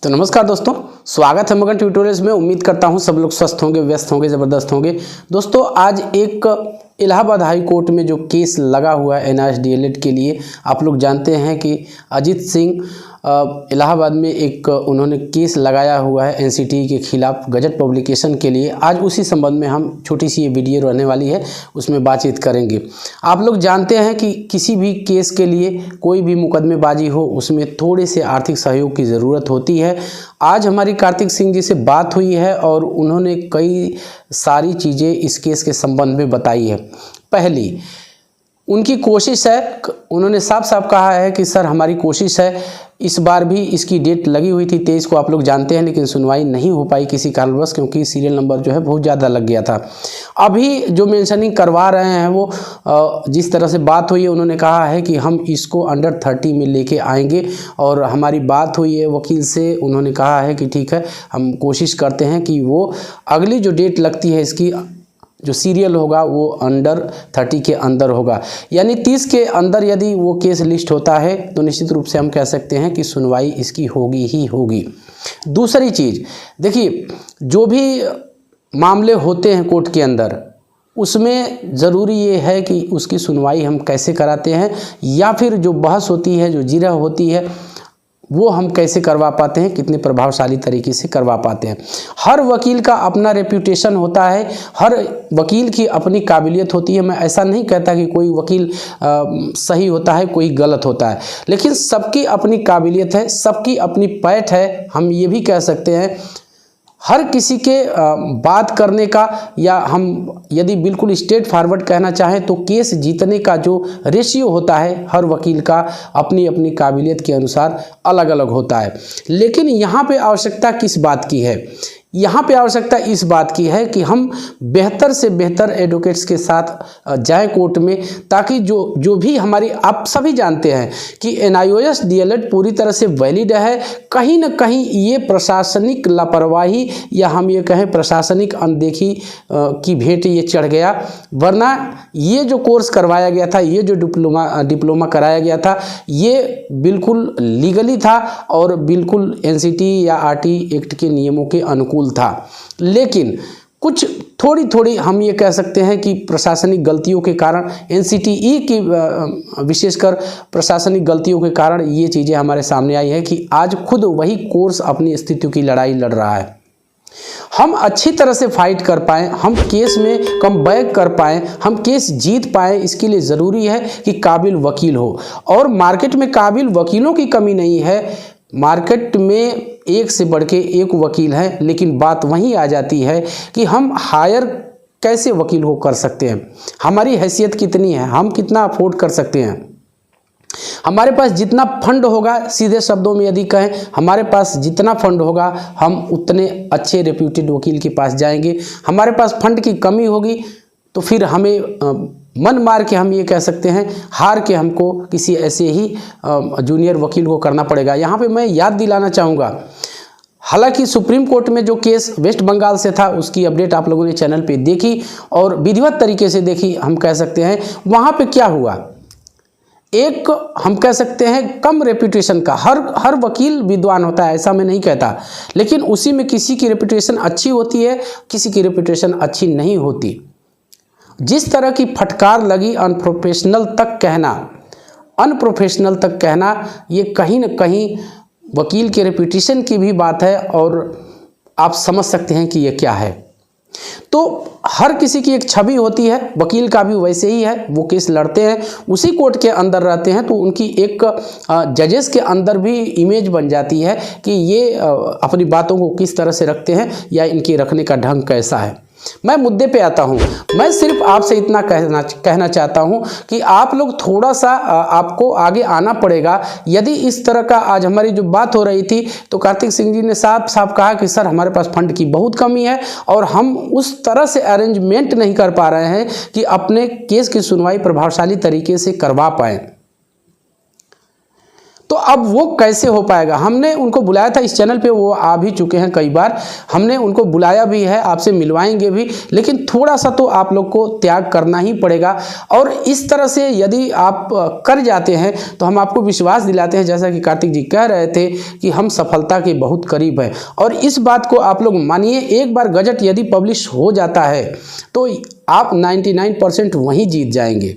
तो नमस्कार दोस्तों, स्वागत है मगन ट्यूटोरियल्स में। उम्मीद करता हूं सब लोग स्वस्थ होंगे, व्यस्त होंगे, ज़बरदस्त होंगे। दोस्तों, आज एक इलाहाबाद हाई कोर्ट में जो केस लगा हुआ है NISDLED के लिए, आप लोग जानते हैं कि अजीत सिंह इलाहाबाद में एक उन्होंने केस लगाया हुआ है NCTE के खिलाफ गजट पब्लिकेशन के लिए। आज उसी संबंध में हम छोटी सी ये वीडियो रहने वाली है, उसमें बातचीत करेंगे। आप लोग जानते हैं कि किसी भी केस के लिए, कोई भी मुकदमेबाजी हो, उसमें थोड़े से आर्थिक सहयोग की ज़रूरत होती है। आज हमारी कार्तिक सिंह जी से बात हुई है और उन्होंने कई सारी चीज़ें इस केस के संबंध में बताई है। पहली, उनकी कोशिश है, उन्होंने साफ साफ कहा है कि सर हमारी कोशिश है, इस बार भी इसकी डेट लगी हुई थी 23 को, आप लोग जानते हैं, लेकिन सुनवाई नहीं हो पाई किसी कारणवश, क्योंकि सीरियल नंबर जो है बहुत ज़्यादा लग गया था। अभी जो मेंशनिंग करवा रहे हैं वो जिस तरह से बात हुई है, उन्होंने कहा है कि हम इसको अंडर 30 में लेके आएंगे। और हमारी बात हुई है वकील से, उन्होंने कहा है कि ठीक है, हम कोशिश करते हैं कि वो अगली जो डेट लगती है इसकी, जो सीरियल होगा वो अंडर 30 के अंदर होगा, यानी 30 के अंदर यदि वो केस लिस्ट होता है तो निश्चित रूप से हम कह सकते हैं कि सुनवाई इसकी होगी ही होगी। दूसरी चीज़ देखिए, जो भी मामले होते हैं कोर्ट के अंदर, उसमें ज़रूरी ये है कि उसकी सुनवाई हम कैसे कराते हैं, या फिर जो बहस होती है, जो जिरह होती है, वो हम कैसे करवा पाते हैं, कितने प्रभावशाली तरीके से करवा पाते हैं। हर वकील का अपना रेप्यूटेशन होता है, हर वकील की अपनी काबिलियत होती है। मैं ऐसा नहीं कहता कि कोई वकील सही होता है, कोई गलत होता है, लेकिन सबकी अपनी काबिलियत है, सबकी अपनी पैठ है। हम ये भी कह सकते हैं हर किसी के बात करने का, या हम यदि बिल्कुल स्ट्रेट फॉरवर्ड कहना चाहें तो केस जीतने का जो रेशियो होता है, हर वकील का अपनी अपनी काबिलियत के अनुसार अलग अलग होता है। लेकिन यहाँ पे आवश्यकता किस बात की है? यहाँ पे आवश्यकता इस बात की है कि हम बेहतर से बेहतर एडवोकेट्स के साथ जाएं कोर्ट में, ताकि जो भी हमारी, आप सभी जानते हैं कि NISDLED पूरी तरह से वैलिड है। कहीं ना कहीं ये प्रशासनिक लापरवाही, या हम ये कहें प्रशासनिक अनदेखी की भेंट ये चढ़ गया। वरना ये जो कोर्स करवाया गया था, ये जो डिप्लोमा कराया गया था, ये बिल्कुल लीगली था और बिल्कुल NCTE या RT एक्ट के नियमों के अनुकूल था। लेकिन कुछ थोड़ी हम ये कह सकते हैं कि प्रशासनिक गलतियों के कारण, NCTE की विशेषकर प्रशासनिक गलतियों के कारण ये चीज़ें हमारे सामने आई है कि आज खुद वही कोर्स अपनी स्थितियों की लड़ाई लड़ रहा है। हम अच्छी तरह से फाइट कर पाएँ, हम केस में कम बैक कर पाएँ, हम केस जीत पाएँ, इसके लिए ज़रूरी है कि काबिल वकील हो। और मार्केट में काबिल वकीलों की कमी नहीं है, मार्केट में एक से बढ़ के एक वकील हैं। लेकिन बात वहीं आ जाती है कि हम हायर कैसे वकील को कर सकते हैं, हमारी हैसियत कितनी है, हम कितना अफोर्ड कर सकते हैं। हमारे पास जितना फंड होगा, सीधे शब्दों में यदि कहें, हमारे पास जितना फंड होगा, हम उतने अच्छे रेप्यूटेड वकील के पास जाएंगे। हमारे पास फंड की कमी होगी तो फिर हमें मन मार के, हम ये कह सकते हैं, हार के हमको किसी ऐसे ही जूनियर वकील को करना पड़ेगा। यहाँ पे मैं याद दिलाना चाहूँगा, हालांकि सुप्रीम कोर्ट में जो केस वेस्ट बंगाल से था, उसकी अपडेट आप लोगों ने चैनल पे देखी और विधिवत तरीके से देखी, हम कह सकते हैं। वहाँ पे क्या हुआ, एक हम कह सकते हैं कम रेप्यूटेशन का, हर वकील विद्वान होता है, ऐसा मैं नहीं कहता, लेकिन उसी में किसी की रेप्यूटेशन अच्छी होती है, किसी की रेप्यूटेशन अच्छी नहीं होती। जिस तरह की फटकार लगी अनप्रोफेशनल तक कहना, ये कहीं ना कहीं वकील के रेप्यूटेशन की भी बात है, और आप समझ सकते हैं कि ये क्या है। तो हर किसी की एक छवि होती है, वकील का भी वैसे ही है। वो केस लड़ते हैं, उसी कोर्ट के अंदर रहते हैं, तो उनकी एक जजेस के अंदर भी इमेज बन जाती है कि ये अपनी बातों को किस तरह से रखते हैं, या इनके रखने का ढंग कैसा है। मैं मुद्दे पे आता हूँ। मैं सिर्फ आपसे इतना कहना चाहता हूँ कि आप लोग थोड़ा सा, आपको आगे आना पड़ेगा। यदि इस तरह का, आज हमारी जो बात हो रही थी, तो कार्तिक सिंह जी ने साफ साफ कहा कि सर हमारे पास फंड की बहुत कमी है और हम उस तरह से अरेंजमेंट नहीं कर पा रहे हैं कि अपने केस की सुनवाई प्रभावशाली तरीके से करवा पाएँ। तो अब वो कैसे हो पाएगा? हमने उनको बुलाया था इस चैनल पे, वो आ भी चुके हैं कई बार, हमने उनको बुलाया भी है, आपसे मिलवाएंगे भी, लेकिन थोड़ा सा तो आप लोग को त्याग करना ही पड़ेगा। और इस तरह से यदि आप कर जाते हैं तो हम आपको विश्वास दिलाते हैं, जैसा कि कार्तिक जी कह रहे थे कि हम सफलता के बहुत करीब हैं। और इस बात को आप लोग मानिए, एक बार गजट यदि पब्लिश हो जाता है तो आप 99% वहीं जीत जाएंगे।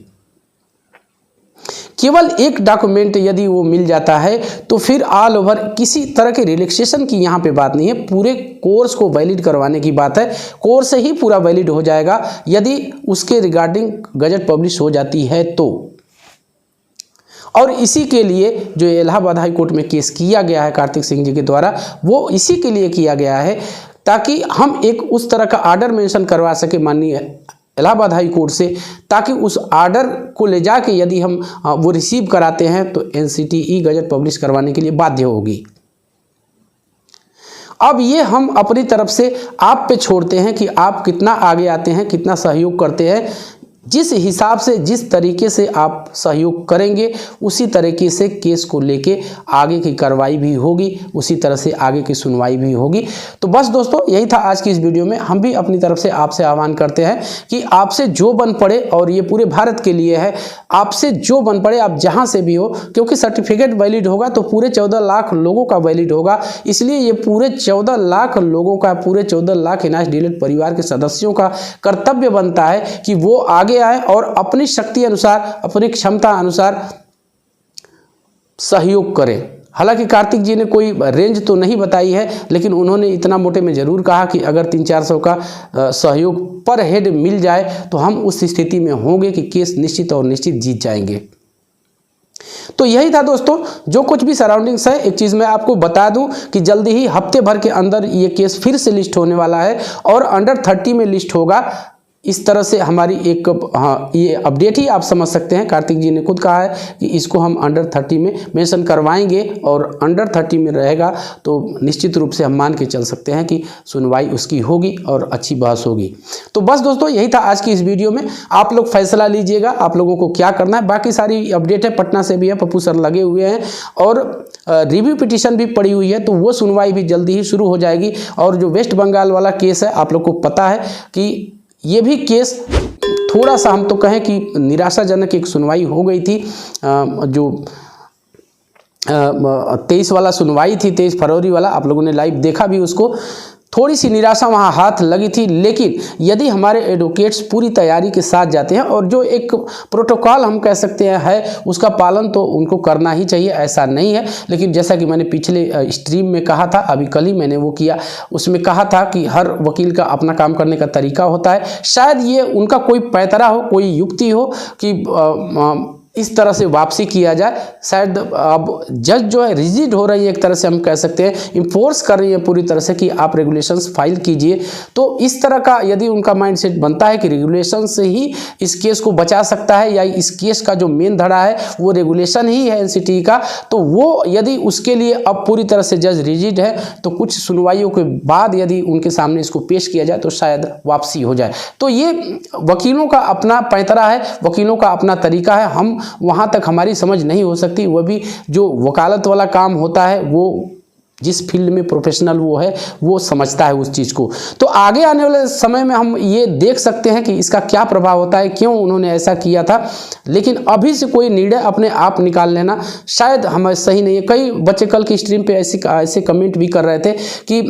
केवल एक डॉक्यूमेंट यदि वो मिल जाता है तो फिर ऑल ओवर किसी तरह के रिलैक्सेशन की यहाँ पे बात नहीं है, पूरे कोर्स को वैलिड करवाने की बात है। कोर्स ही पूरा वैलिड हो जाएगा यदि उसके रिगार्डिंग गजट पब्लिश हो जाती है तो। और इसी के लिए जो इलाहाबाद हाई कोर्ट में केस किया गया है कार्तिक सिंह जी के द्वारा, वो इसी के लिए किया गया है ताकि हम एक उस तरह का आर्डर मेंशन करवा सके माननीय इलाहाबाद हाई कोर्ट से, ताकि उस आर्डर को ले जाके यदि हम वो रिसीव कराते हैं तो NCTE गजट पब्लिश करवाने के लिए बाध्य होगी। अब ये हम अपनी तरफ से आप पे छोड़ते हैं कि आप कितना आगे आते हैं, कितना सहयोग करते हैं। जिस हिसाब से, जिस तरीके से आप सहयोग करेंगे उसी तरीके से केस को लेके आगे की कार्रवाई भी होगी, उसी तरह से आगे की सुनवाई भी होगी। तो बस दोस्तों, यही था आज की इस वीडियो में। हम भी अपनी तरफ से आपसे आह्वान करते हैं कि आपसे जो बन पड़े, और ये पूरे भारत के लिए है, आपसे जो बन पड़े, आप जहां से भी हो, क्योंकि सर्टिफिकेट वैलिड होगा तो पूरे 14 लाख लोगों का वैलिड होगा। इसलिए ये पूरे 14 लाख लोगों का, पूरे 14 लाख NISDLED परिवार के सदस्यों का कर्तव्य बनता है कि वो आगे आए और अपनी शक्ति अनुसार, अपनी क्षमता अनुसार सहयोग करें। हालांकि कार्तिक जी ने कोई रेंज तो नहीं बताई है, लेकिन उन्होंने इतना मोटे में ज़रूर कहा कि अगर 300-400 का सहयोग पर हेड मिल जाए तो हम उस स्थिति में होंगे कि केस निश्चित और निश्चित जीत जाएंगे। तो यही था दोस्तों, जो कुछ भी सराउंडिंग्स है। एक चीज़ मैं आपको बता दूं कि जल्दी ही हफ्ते भर के अंदर ये केस फिर से लिस्ट होने वाला है और अंडर 30 में लिस्ट होगा। इस तरह से हमारी एक, हाँ, ये अपडेट ही आप समझ सकते हैं। कार्तिक जी ने खुद कहा है कि इसको हम अंडर 30 में मेंशन करवाएंगे, और अंडर 30 में रहेगा तो निश्चित रूप से हम मान के चल सकते हैं कि सुनवाई उसकी होगी और अच्छी बहस होगी। तो बस दोस्तों, यही था आज की इस वीडियो में। आप लोग फैसला लीजिएगा, आप लोगों को क्या करना है। बाकी सारी अपडेट है, पटना से भी है, पप्पू सर लगे हुए हैं, और रिव्यू पिटीशन भी पड़ी हुई है, तो वो सुनवाई भी जल्दी ही शुरू हो जाएगी। और जो वेस्ट बंगाल वाला केस है, आप लोग को पता है कि ये भी केस थोड़ा सा, हम तो कहें कि निराशाजनक एक सुनवाई हो गई थी। जो 23 वाला सुनवाई थी, 23 फरवरी वाला, आप लोगों ने लाइव देखा भी उसको। थोड़ी सी निराशा वहाँ हाथ लगी थी, लेकिन यदि हमारे एडवोकेट्स पूरी तैयारी के साथ जाते हैं और जो एक प्रोटोकॉल हम कह सकते हैं है, उसका पालन तो उनको करना ही चाहिए, ऐसा नहीं है। लेकिन जैसा कि मैंने पिछले स्ट्रीम में कहा था, अभी कल ही मैंने वो किया, उसमें कहा था कि हर वकील का अपना काम करने का तरीका होता है। शायद ये उनका कोई पैतरा हो, कोई युक्ति हो कि इस तरह से वापसी किया जाए। शायद अब जज जो है रिजिड हो रही है, एक तरह से हम कह सकते हैं, इम्फोर्स कर रही है पूरी तरह से कि आप रेगुलेशंस फाइल कीजिए। तो इस तरह का यदि उनका माइंडसेट बनता है कि रेगुलेशन से ही इस केस को बचा सकता है, या इस केस का जो मेन धड़ा है वो रेगुलेशन ही है NCTE का, तो वो यदि उसके लिए अब पूरी तरह से जज रिजिड है, तो कुछ सुनवाइयों के बाद यदि उनके सामने इसको पेश किया जाए तो शायद वापसी हो जाए। तो ये वकीलों का अपना पैतरा है, वकीलों का अपना तरीका है। हम वहाँ तक हमारी समझ नहीं हो सकती। वह भी जो वकालत वाला काम होता है, वो जिस फील्ड में प्रोफेशनल वो है, वो समझता है उस चीज़ को। तो आगे आने वाले समय में हम ये देख सकते हैं कि इसका क्या प्रभाव होता है, क्यों उन्होंने ऐसा किया था। लेकिन अभी से कोई निर्णय अपने आप निकाल लेना शायद हमें सही नहीं है। कई बच्चे कल की स्ट्रीम पे ऐसे कमेंट भी कर रहे थे कि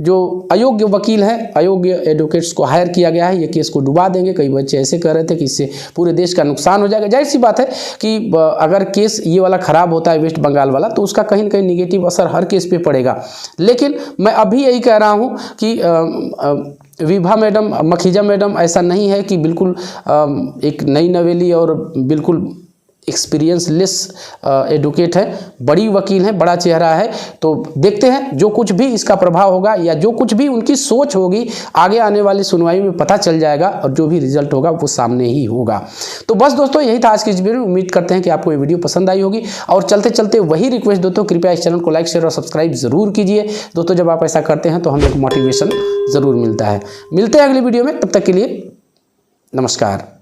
जो अयोग्य वकील है, अयोग्य एडवोकेट्स को हायर किया गया है, ये केस को डुबा देंगे। कई बच्चे ऐसे कह रहे थे कि इससे पूरे देश का नुकसान हो जाएगा। जाहिर सी बात है कि अगर केस ये वाला ख़राब होता है, वेस्ट बंगाल वाला, तो उसका कहीं ना कहीं निगेटिव असर हर केस पे पड़ेगा। लेकिन मैं अभी यही कह रहा हूं कि विभा मैडम, मखीजा मैडम ऐसा नहीं है कि बिल्कुल एक नई नवेली और बिल्कुल एक्सपीरियंस लेस एडवोकेट है, बड़ी वकील है, बड़ा चेहरा है। तो देखते हैं जो कुछ भी इसका प्रभाव होगा, या जो कुछ भी उनकी सोच होगी, आगे आने वाली सुनवाई में पता चल जाएगा, और जो भी रिजल्ट होगा वो सामने ही होगा। तो बस दोस्तों, यही था आज की इस वीडियो। उम्मीद करते हैं कि आपको ये वीडियो पसंद आई होगी। और चलते चलते वही रिक्वेस्ट दोस्तों, कृपया इस चैनल को लाइक, शेयर और सब्सक्राइब जरूर कीजिए दोस्तों। जब आप ऐसा करते हैं तो हमें एक मोटिवेशन ज़रूर मिलता है। मिलते हैं अगली वीडियो में, तब तक के लिए नमस्कार।